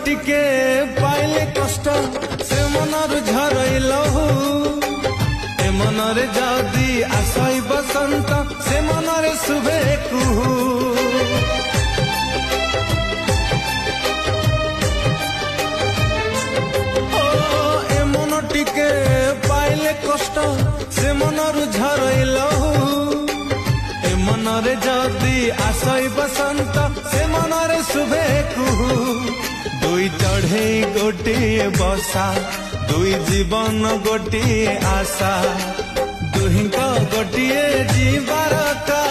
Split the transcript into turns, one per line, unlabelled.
টিকে পাইলে কষ্ট সে মনর ঝরই লহু এ মনরে যদি আসই বসন্ত সে মনরে শুভে কুহু ও এ মন টিকে পাইলে কষ্ট সে মনর ঝরই লহু এ মনরে যদি আসই বসন্ত সে মনরে শুভে কুহু দুই চढ़ई गोटिए बसा दुई जीवन गोटिए आशा दुहिंक गोटिए जीवार का